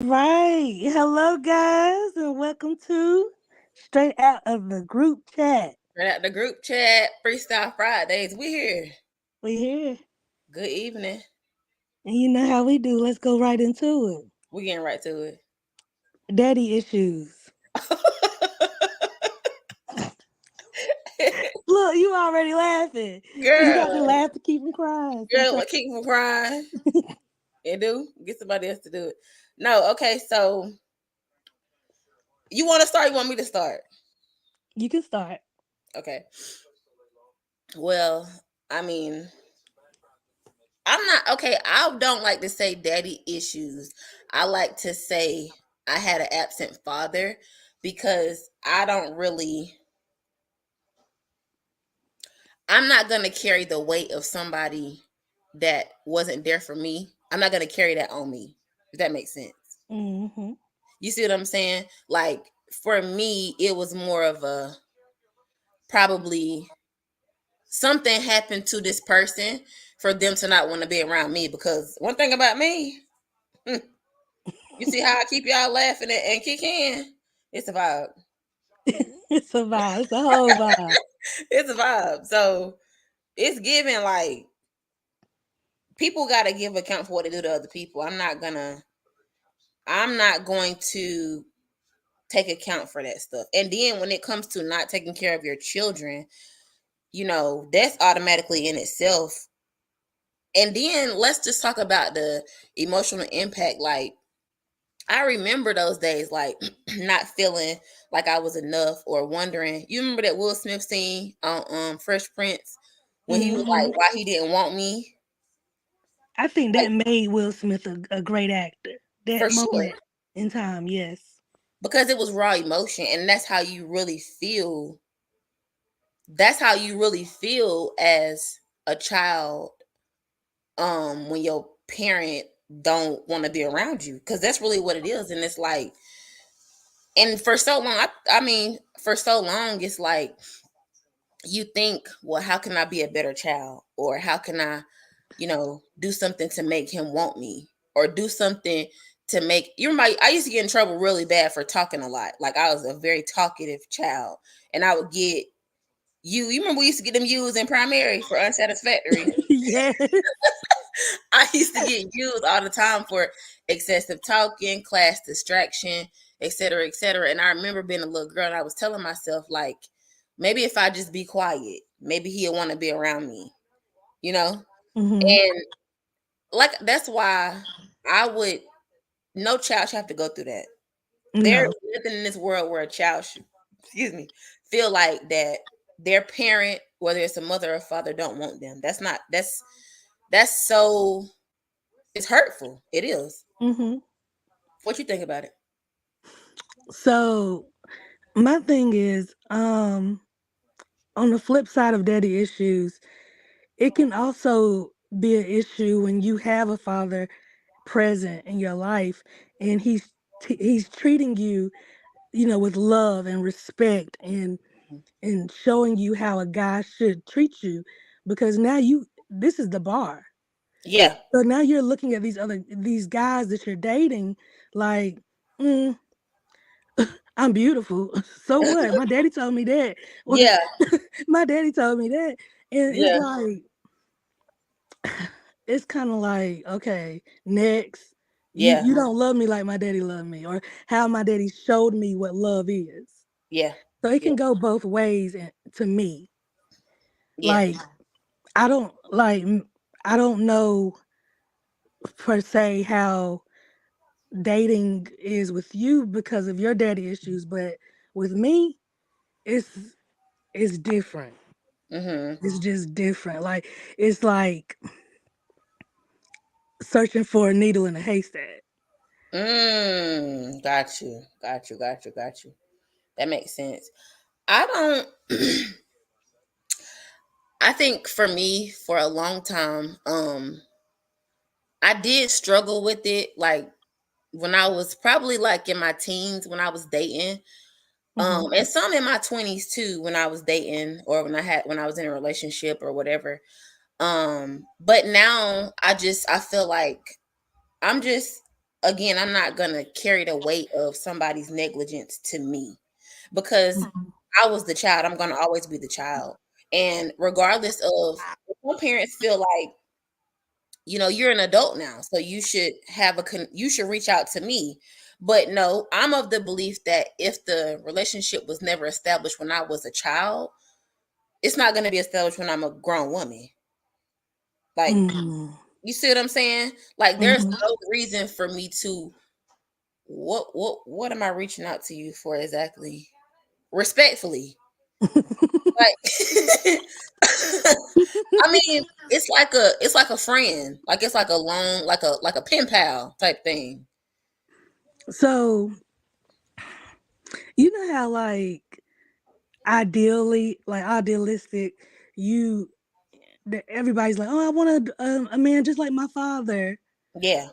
Right. Hello, guys, and welcome to Straight Out of the Group Chat. Right out the group chat, Freestyle Fridays. We here. We here. Good evening. And you know how we do. Let's go right into We getting right to it. it. Daddy issues. Look, you already laughing. You got to girl, laugh to keep from crying. girl, what keep from crying? It do. Get somebody else to do it. No, okay. So you want to start? You want me to start? You can start. Okay. Well, I mean, I'm not okay. I don't like to say daddy issues. I like to say I had an absent father because I don't really. I'm not gonna carry the weight of somebody that wasn't there for me. I'm not gonna carry that on me. If that makes sense. Mm-hmm. You see what I'm saying? Like for me, it was more of a probably something happened to this person for them to not want to be around me. Because one thing about me, you see how I keep y'all laughing and kick in. It's a vibe. It's a vibe. It's a whole vibe. It's a vibe. So it's giving like people got to give account for what they do to other people. I'm not going to take account for that stuff. And then when it comes to not taking care of your children, that's automatically in itself. And then let's just talk about the emotional impact. Like, I remember those days, like not feeling like I was enough or wondering. You remember that Will Smith scene on Fresh Prince when he was Mm-hmm. like, why he didn't want me? I think Like, that made Will Smith a great actor. That for sure. moment in time, yes. Because it was raw emotion, and that's how you really feel. That's how you really feel as a child, when your parent don't want to be around you, because that's really what it is. And it's like, and for so long, I mean, for so long, it's like you think, well, how can I be a better child, or how can I, do something to make him want me, or do something to make you remember I used to get in trouble really bad for talking a lot. Like I was a very talkative child, and I would get you remember we used to get them U's in primary for unsatisfactory. Yes. I used to get used all the time for excessive talking, class distraction, et cetera, et cetera. And I remember being a little girl and I was telling myself, like, maybe if I just be quiet, maybe he'll want to be around me, you know? Mm-hmm. And like, that's why I would, no child should have to go through that. There's No. nothing in this world where a child should, excuse me, feel like that their parent, whether it's a mother or father, don't want them. That's so, it's hurtful. It is. Mm-hmm. What you think about it? So my thing is, on the flip side of daddy issues, it can also be an issue when you have a father present in your life and he's treating you, with love and respect and showing you how a guy should treat you because now you this is the bar. Yeah. So now you're looking at these guys that you're dating like, mm, I'm beautiful. So what? My daddy told me that. Well, Yeah. my daddy told me that. And it's Yeah. like, it's kind of like, okay, next. You Yeah. you don't love me like my daddy loved me, or how my daddy showed me what love is. Yeah. So it Yeah. can go both ways to me. Yeah. Like I don't like I don't know per se how dating is with you because of your daddy issues, but with me, it's it's different. Mm-hmm. It's just different. Like it's like searching for a needle in a haystack. Got you. Got you. Got you. Got you. That makes sense. I don't I think for me, for a long time, I did struggle with it. Like when I was probably like in my teens when I was dating. Hmm. And some in my 20s too, when I was dating or when I was in a relationship or whatever. But now I feel like I'm just again, I'm not gonna carry the weight of somebody's negligence to me, because Mhm. I was the child. I'm gonna always be the child. And regardless of, some parents feel like, you're an adult now, so you should you should reach out to me. But no, I'm of the belief that if the relationship was never established when I was a child, it's not going to be established when I'm a grown woman. Like, Mhm. you see what I'm saying? Like, there's Mhm. no reason for me to, what am I reaching out to you for exactly? Respectfully. Like, I mean, it's like a friend. Like, it's like a long, like a pen pal type thing. So, you know how like idealistic, you everybody's like, oh, I want a man just like my father. Yeah.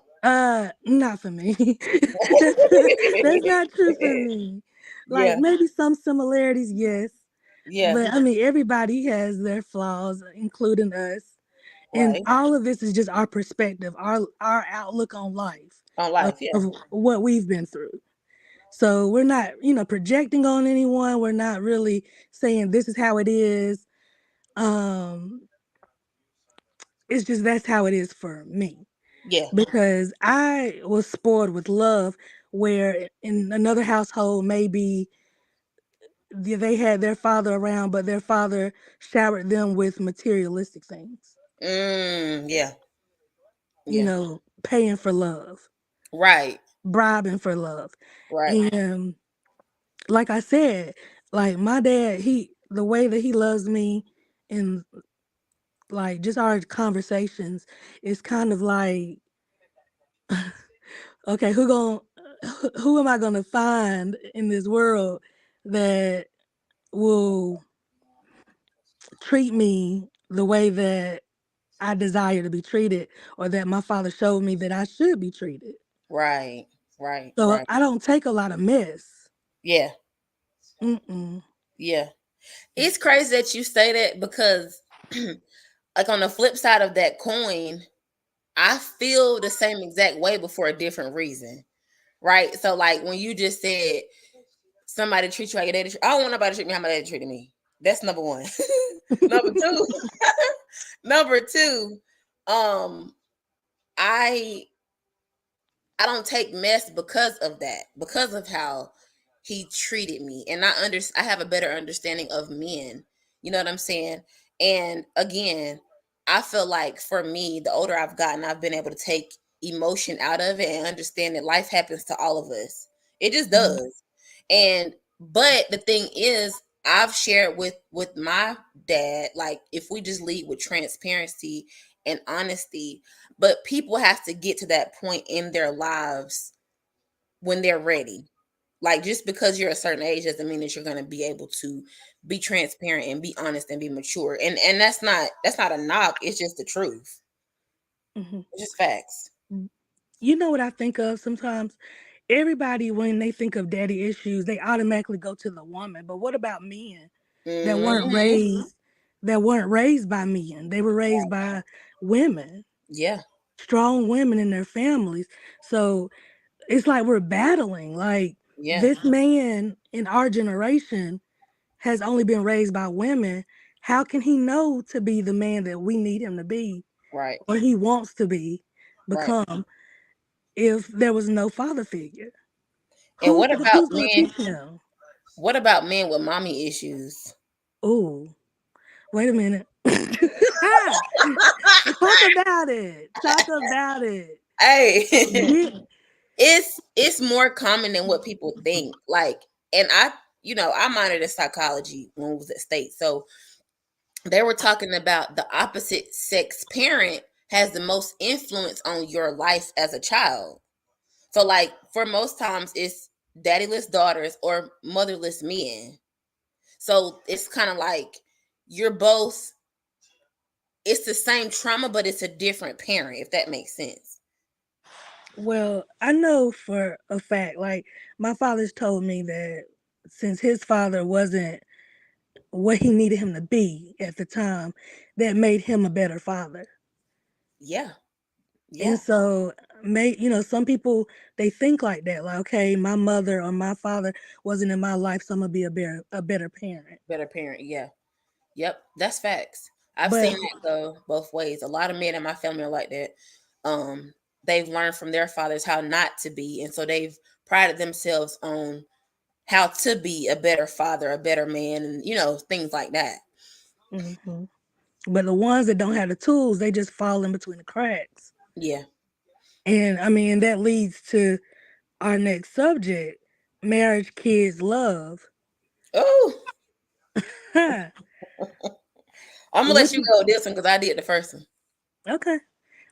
Not for me. that's, that's not true for me. Like Yeah. maybe some similarities, yes, Yeah. but I mean everybody has their flaws, including us. And Right. all of this is just our perspective, our outlook on life, On of, life. Yeah. of what we've been through. So we're not, projecting on anyone. We're not really saying this is how it is. Um, it's just that's how it is for me Yeah. because I was spoiled with love. Where in another household, maybe they had their father around, but their father showered them with materialistic things. Yeah. You Yeah. know, paying for love, Right. bribing for love, Right. and like I said, like my dad, the way that he loves me, and like just our conversations is kind of like, okay, who am I gonna find in this world that will treat me the way that I desire to be treated, or that my father showed me that I should be treated. Right. Right. So Right. I don't take a lot of mess. Yeah. Mm-mm. Yeah. It's crazy that you say that, because like, on the flip side of that coin, I feel the same exact way, but for a different reason. Right. So, like, when you just said somebody treat you like your daddy, I don't want nobody to treat me how my daddy treated me. That's number one. Number two, number two, um, I I don't take mess because of that, because of how he treated me. And I have a better understanding of men. You know what I'm saying? And again, I feel like for me, the older I've gotten, I've been able to take emotion out of it and understand that life happens to all of us. It just Mhm. does. And but the thing is, I've shared with my dad, like, if we just lead with transparency and honesty, but people have to get to that point in their lives when they're ready. Like, just because you're a certain age doesn't mean that you're going to be able to be transparent and be honest and be mature. And that's not a knock. It's just the truth. Mhm. It's just facts. You know what I think of sometimes? Everybody, when they think of daddy issues, they automatically go to the woman. But what about men that weren't Hmm. raised that weren't raised by men? They were raised by women, Yeah. strong women in their families. So it's like we're battling. Like Yeah. this man in our generation has only been raised by women. How can he know to be the man that we need him to be Right. or he wants to Right. become if there was no father figure? And Who's gonna teach him? what about men with mommy issues? Oh, wait a minute. Talk about it. Talk about it. Hey. Get It's more common than what people think. Like, and I minored in psychology when I was at state. So they were talking about the opposite sex parent has the most influence on your life as a child. So, like, for most times it's daddyless daughters or motherless men. So it's kind of like you're both, it's the same trauma, but it's a different parent, if that makes sense. well, I know for a fact, like my father's told me that since his father wasn't what he needed him to be at the time, that made him a better father. Yeah. And Yeah. so some people, they think like that, like, okay, my mother or my father wasn't in my life, so I'm gonna be a better parent. Better parent, yeah. Yep, that's facts. I've But seen that go both ways. A lot of men in my family are like that. Um, they've learned from their fathers how not to be, and so they've prided themselves on how to be a better father, a better man, and things like that. mhm. But the ones that don't have the tools, they just fall in between the cracks. Yeah. And I mean, that leads to our next subject: marriage, kids, love. Oh, Huh. I'm gonna let Which you go with this one because I did the first one. Okay.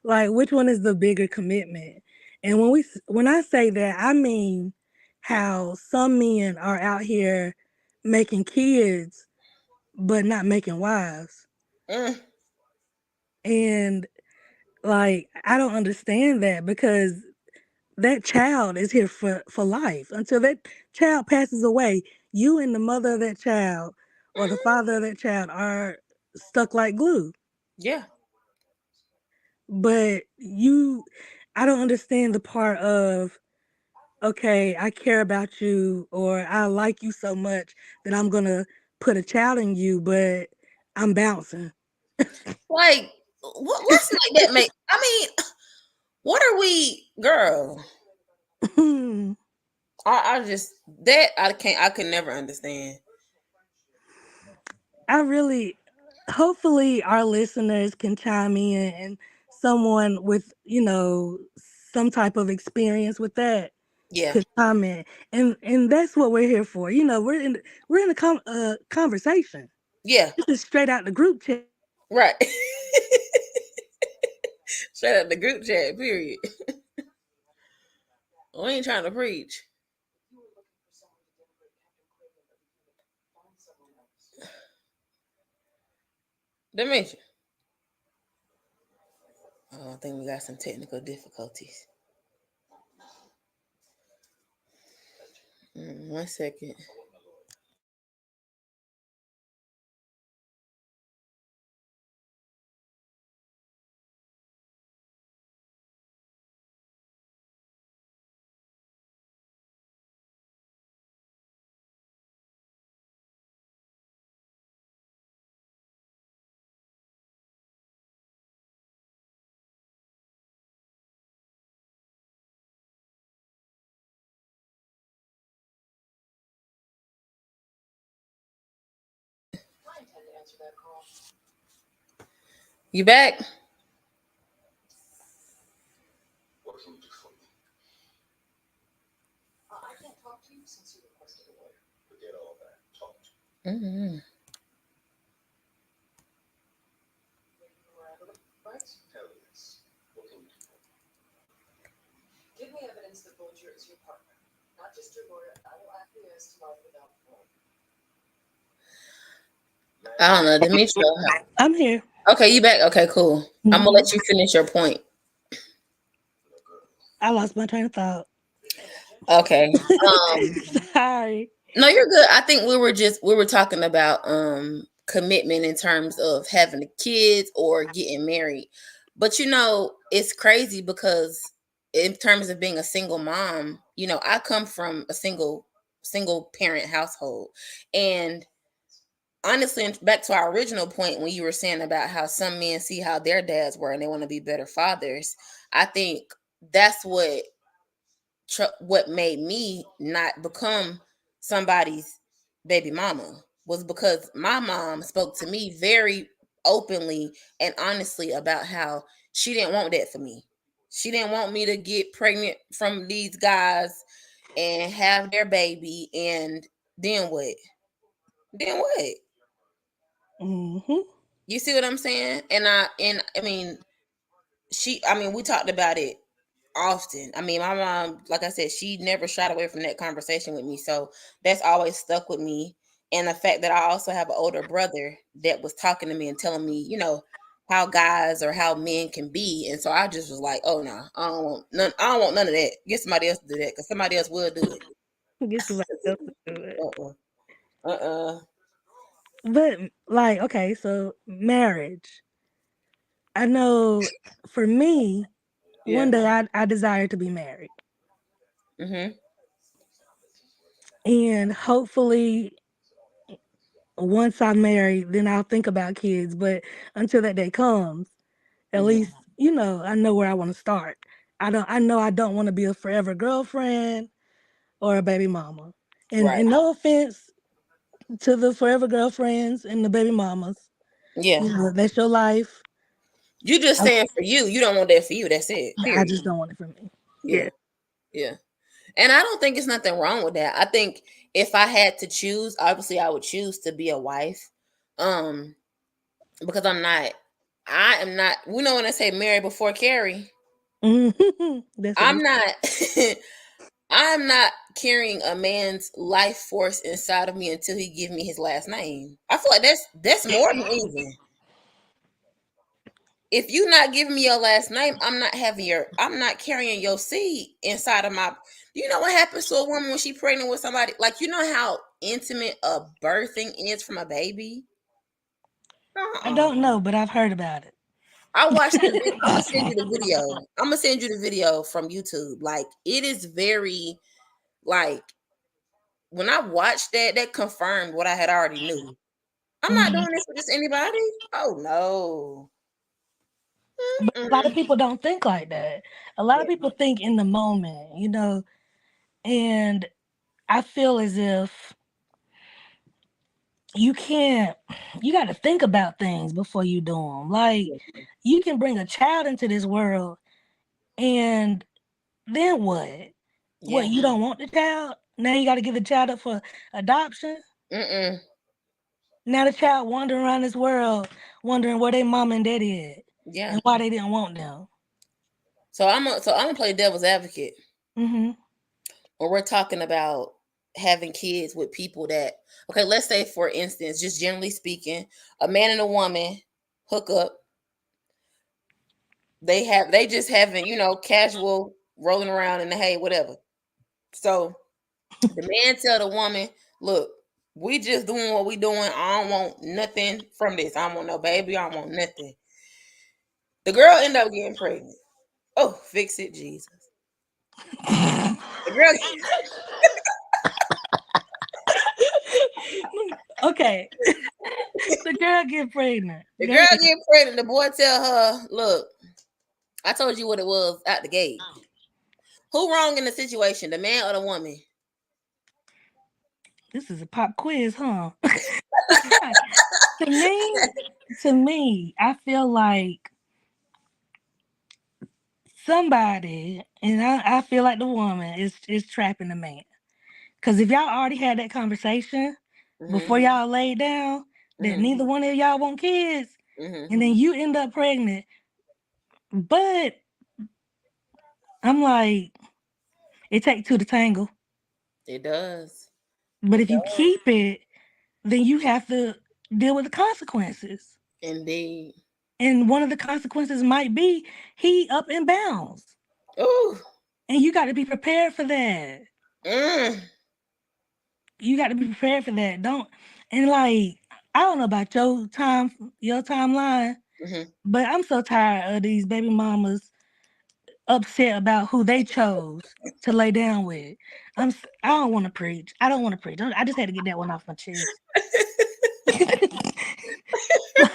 Like, which one is the bigger commitment? And when I say that, I mean how some men are out here making kids but not making wives. Mm, And like, I don't understand that, because that child is here for life. Until that child passes away, you and the mother of that child or the mm, father of that child are stuck like glue. yeah, But I don't understand the part of, okay, I care about you, or I like you so much that I'm gonna put a child in you, but I'm bouncing. like what's like that make? I mean, what are we, girl? I just that I can't. I could never understand. I really, hopefully, our listeners can chime in, and someone with, some type of experience with that Yeah, could comment. And that's what we're here for. We're in a conversation. yeah, This is straight out the group chat. right. Straight up the group chat. Period. We ain't trying to preach. Dementia. Oh, I think we got some technical difficulties. 1 second. You back? Mm-hmm. I don't know, Demetria. I'm here. Okay, you back? Okay, cool. I'm gonna Hmm. let you finish your point. I lost my train of thought. Okay. Um, Sorry. no, you're good. I think we were talking about commitment in terms of having kids or getting married. But it's crazy because in terms of being a single mom, I come from a single parent household. And honestly, and back to our original point when you were saying about how some men see how their dads were and they want to be better fathers, I think that's what made me not become somebody's baby mama, was because my mom spoke to me very openly and honestly about how she didn't want that for me. She didn't want me to get pregnant from these guys and have their baby, and then what? Then what? Hmm. You see what I'm saying? And I mean, we talked about it often. I mean, my mom, like I said, she never shied away from that conversation with me. So that's always stuck with me. And the fact that I also have an older brother that was talking to me and telling me, how guys or how men can be. And so I just was like, oh no, I don't want none of that. Get somebody else to do that because somebody else will do it. Get somebody else to do it. Uh-uh. Uh-uh. But like, okay, so marriage. I know for me, one day I desire to be married. Mm-hmm. And hopefully once I'm married, then I'll think about kids. But until that day comes, at Mm-hmm. least, I know where I want to start. I know I don't want to be a forever girlfriend or a baby mama. Right. And no offense to the forever girlfriends and the baby mamas. Yeah. That's your life. You just I, saying for you. You don't want that for you. That's it. I Period. just don't want it for me. Yeah. Yeah. Yeah. And I don't think it's nothing wrong with that. I think if I had to choose, obviously I would choose to be a wife. Um, because I am not, when I say marry before carry, That's what they I'm not I'm not carrying a man's life force inside of me until he give me his last name. I feel like that's more than even. If you not giving me your last name, I'm not carrying your seed inside of my. You know what happens to a woman when she pregnant with somebody? Like, you know how intimate a birthing is from a baby? I Uh-uh. don't know, but I've heard about it. I watched the video. I'm gonna send you the video. I'm gonna send you the video from YouTube. Like, it is very, like, when I watched that confirmed what I had already knew. I'm not Mhm. doing this for just anybody. Oh no. But a lot of Mm-mm. people don't think like that. A lot of Yeah. people think in the moment, and I feel as if you can't, you got to think about things before you do them. Like, Yeah. you can bring a child into this world, and then what? What, Yeah. you don't want the child? Now you got to give the child up for adoption? Mm-mm. Now the child wandering around this world, wondering where their mom and daddy at Yeah. and why they didn't want them. So I'm gonna play devil's advocate Hmm. when we're talking about having kids with people that, okay, let's say for instance, just generally speaking, a man and a woman hook up. They just having, casual rolling around in the hay, whatever. So the man tell the woman, look, we just doing what we doing. I don't want nothing from this. I don't want no baby. I don't want nothing. The girl end up getting pregnant. Oh, fix it, Jesus. The girl, Okay. The girl get pregnant. the Go girl ahead. get pregnant. The boy tell her, look, I told you what it was at the gate. Who wrong in the situation, the man or the woman? This is a pop quiz, huh? to me, I feel like somebody, and I feel like the woman is trapping the man. Cause if y'all already had that conversation Mm-hmm. before y'all laid down that Mm-hmm. neither one of y'all want kids, Mm-hmm. and then you end up pregnant, but I'm like, it takes two to tangle. It does. But It if you does. keep it, then you have to deal with the consequences. Indeed. And one of the consequences might be he up and bounds. Ooh. And you got to be prepared for that. Mm. You got to be prepared for that. Don't, and like, I don't know about your timeline, Mm-hmm. but I'm so tired of these baby mamas upset about who they chose to lay down with. I don't want to preach. I don't want to preach. I just had to get that one off my chest.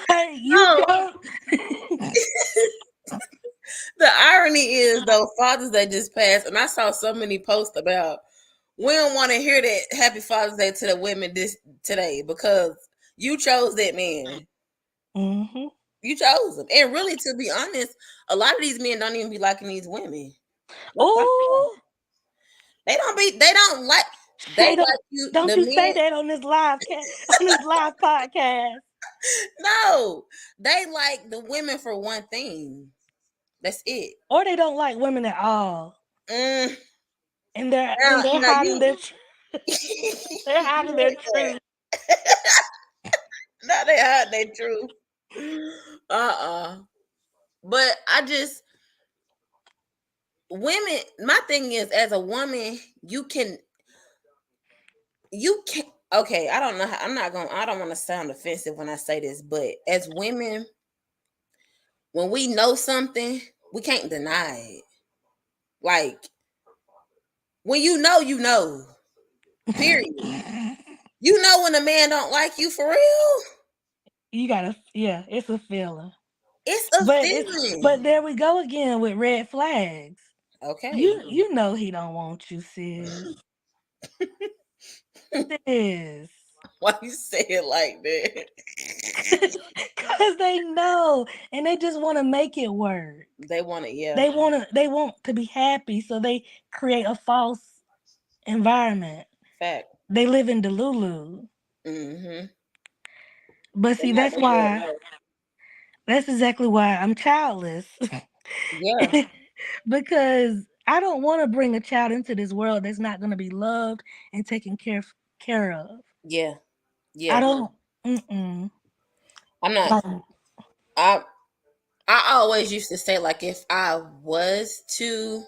Like, you Oh, chose. the irony is though, Father's Day just passed, and I saw so many posts about we don't want to hear that Happy Father's Day to the women this today because you chose that man. Hmm. You chose him, and really, to be honest, a lot of these men don't even be liking these women. Let's talk about it. Oh, They don't be. They don't like. They Shay, like you. don't The you say men. that on this on this live podcast. No, they like the women for one thing. That's it. Or they don't like women at all. Mm, And they're now hiding you. their they're hiding You their ain't truth. no, they hide their truth. But I just women. My thing is, as a woman, you can. Okay, I don't know. I'm not gonna. I don't want to sound offensive when I say this, but as women, when we know something, We can't deny it. Like, when you know, you know. Period. You know when a man don't like you for real. You gotta, yeah, it's a feeling. It's a But feeling. there we go again with red flags. Okay. You know he don't want you, sis. Sis. Why you say it like that? Cause they know and they just want to make it work. They want it, yeah. They want to be happy, so they create a false environment. Fact. They live in Delulu. Mm-hmm. But They're see, not real. that's exactly why I'm childless. Yeah. Because I don't want to bring a child into this world that's not going to be loved and taken care of. Yeah. I Yeah. don't. Mm-mm. I'm not. Like, I I always used to say, like, if I was to,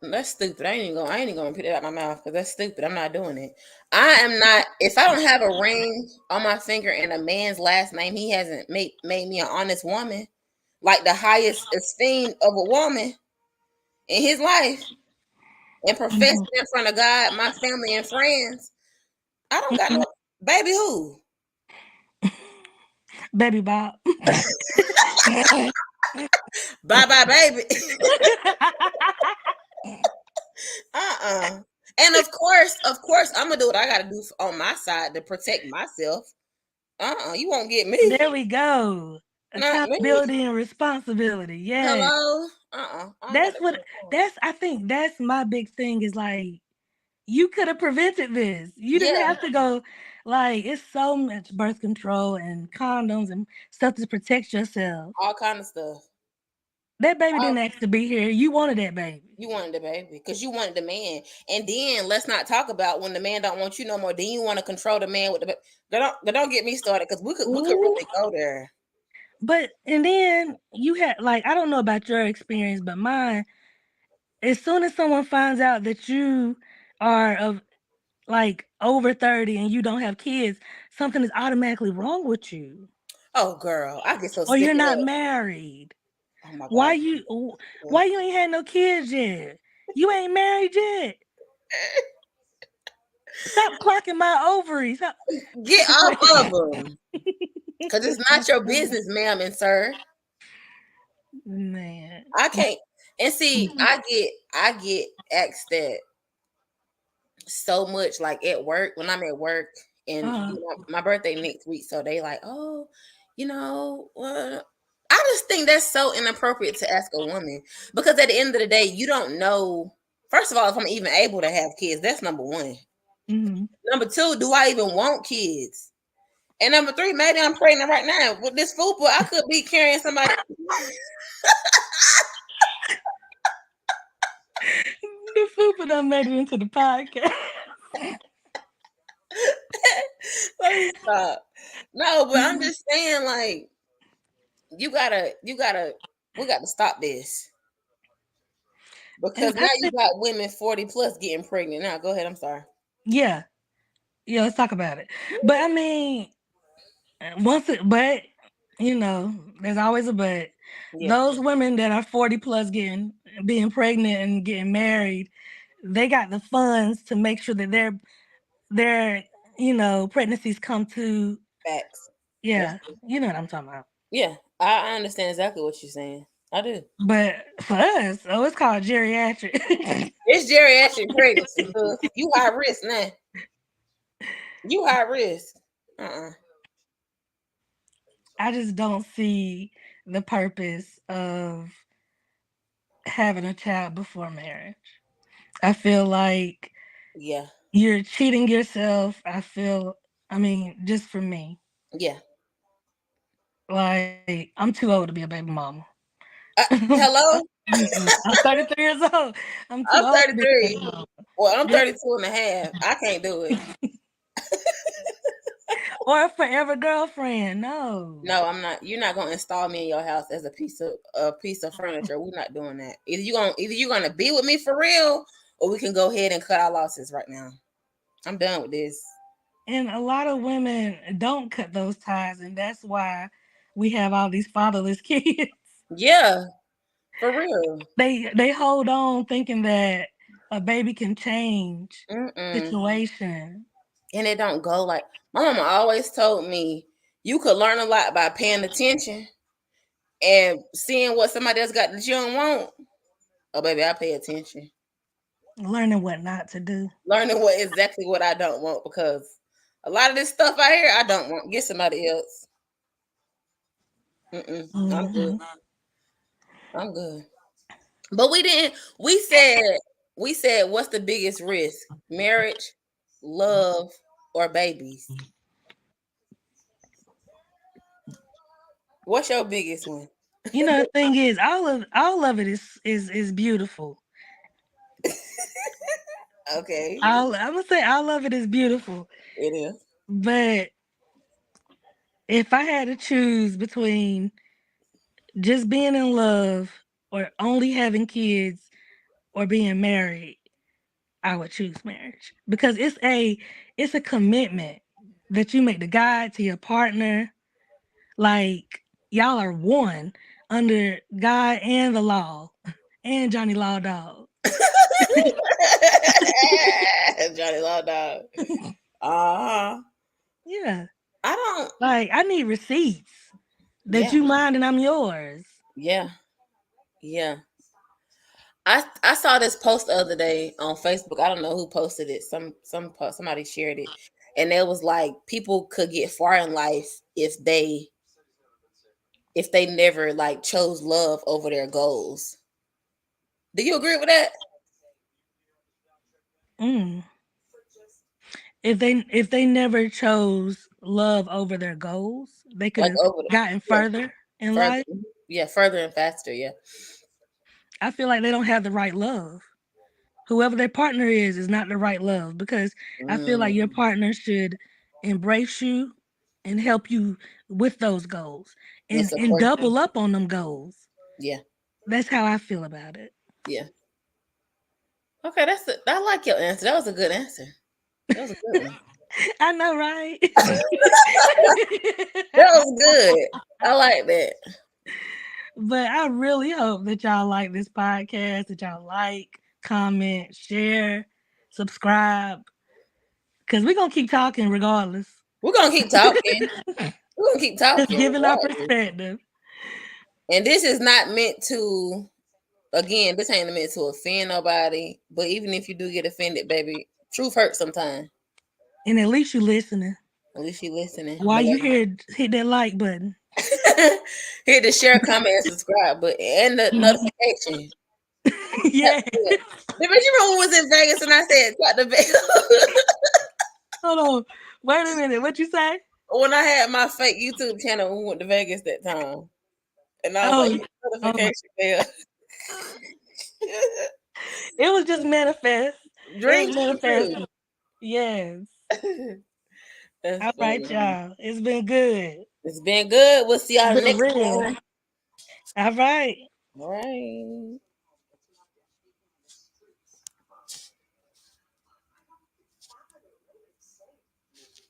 that's stupid. I ain't even gonna put it out my mouth because that's stupid. I'm not doing it. I am not. If I don't have a ring on my finger and a man's last name, he hasn't made me an honest woman, like the highest esteem of a woman in his life, and profess mhm. it in front of God, my family, and friends. I don't got no baby. Who? Baby Bob. Bye bye, baby. And of course, I'm gonna do what I gotta do on my side to protect myself. You won't get me. There we go. Not me. Accountability and responsibility. Yeah. Hello. I don't got That's that what kind of time. that's I think that's my big thing is like you could have prevented this. You didn't Yeah, have to go like it's so much birth control and condoms and stuff to protect yourself. all kind of stuff. That baby All, didn't ask to be here. You wanted that baby. you wanted the baby because you wanted the man, and then let's not talk about when the man don't want you no more. Then you want to control the man with the. Don't get me started because we could Ooh. really go there. But and then you had like I don't know about your experience, but mine, as soon as someone finds out that you are of like over 30 and you don't have kids, something is automatically wrong with you. Oh, girl, I get so Or sick you're of not that. married. Oh my Why god. you why you ain't had no kids yet? You ain't married yet. Stop clocking my ovaries. Stop. Get off of them. Because it's not your business, ma'am and sir. Man. I can't. And see, I get asked that so much, like at work when I'm at work, and Uh, my birthday next week, so they like, oh, I just think that's so inappropriate to ask a woman because at the end of the day, you don't know. First of all, if I'm even able to have kids, that's number one. mhm. Number two, do I even want kids? And number three, maybe I'm pregnant right now with this fupa. I could be carrying somebody. The fupa done made it into the podcast. Let me stop. No, but I'm just saying, like, we gotta stop this And because now I you think, got women 40 plus getting pregnant. Now, go ahead. I'm sorry. yeah, yeah, let's talk about it. But I mean, but you know, there's always a but. Yeah, Those women that are 40 plus being pregnant and getting married, they got the funds to make sure that their pregnancies come to, facts. That's yeah, you know what I'm talking about. yeah. I understand exactly what you're saying. I do. But for us, oh, it's called geriatric. It's geriatric pregnancy. You high risk now. You high risk. Uh-uh. I just don't see the purpose of having a child before marriage. I feel like Yeah. you're cheating yourself. I mean, just for me, Yeah. like I'm too old to be a baby mama. Hello. I'm 33 years old. I'm too I'm old to be a baby 33. mama. Well, I'm Just 32 and a half. I can't do it. or a forever girlfriend. No. No, I'm not. You're not gonna install me in your house as a piece of furniture. We're not doing that. Either you're gonna be with me for real, or we can go ahead and cut our losses right now. I'm done with this. And a lot of women don't cut those ties, and that's why we have all these fatherless kids. Yeah, for real. They hold on thinking that a baby can change Mm-mm. situation. And it don't go like my mama always told me you could learn a lot by paying attention and seeing what somebody else got that you don't want. Oh, baby, I pay attention. Learning what not to do. Learning exactly what I don't want because a lot of this stuff I hear I don't want. Get somebody else. I'm good. Hmm. I'm good. But we didn't. We said what's the biggest risk? Marriage, love, or babies? What's your biggest one? You know, the thing is, all of it is beautiful. Okay, I'm gonna say all of it is beautiful. it is. But if I had to choose between just being in love or only having kids or being married, I would choose marriage because it's a commitment that you make to God, to your partner. Like y'all are one under God and the law and Johnny Law Dog. Johnny Law Dog. Uh-huh. Yeah. I don't. Like I need receipts that Yeah, you mine and I'm yours. yeah, yeah. I saw this post the other day on Facebook. I don't know who posted it. Somebody shared it, and it was like people could get far in life if they never like chose love over their goals. Do you agree with that? Mm. If they never chose love over their goals, they could Like have over the gotten yeah, further in further, life. yeah, further and faster, yeah. I feel like they don't have the right love. Whoever their partner is not the right love because I feel like your Mm, partner should embrace you and help you with those goals and and support you. double up on them goals. Yeah, That's how I feel about it. yeah. Okay, I like your answer. That was a good answer. That was a good one. I know, right? That was good. I like that. But I really hope that y'all like this podcast, that y'all like, comment, share, subscribe, because we're going to keep talking regardless. We're gonna keep talking. We're gonna keep Just talking giving our regardless. perspective. And this is not meant to. Again, this ain't meant to offend nobody. But even if you do get offended, baby, truth hurts sometimes. And at least you listening. At least you listening. While you here, hit that like button. Hit the share, comment, and subscribe button and the notification. Yeah. But you remember when we was in Vegas and I said tap the bell? Hold on. Wait a minute. What you say? When I had my fake YouTube channel when we went to Vegas that time. And I was like, Oh, hit the oh, notification bell. it was just manifest. It was Dreams come true. manifesting. Yes. That's All right, funny. y'all. It's been good. It's been good. We'll see It's y'all been next real. time. All right. All right.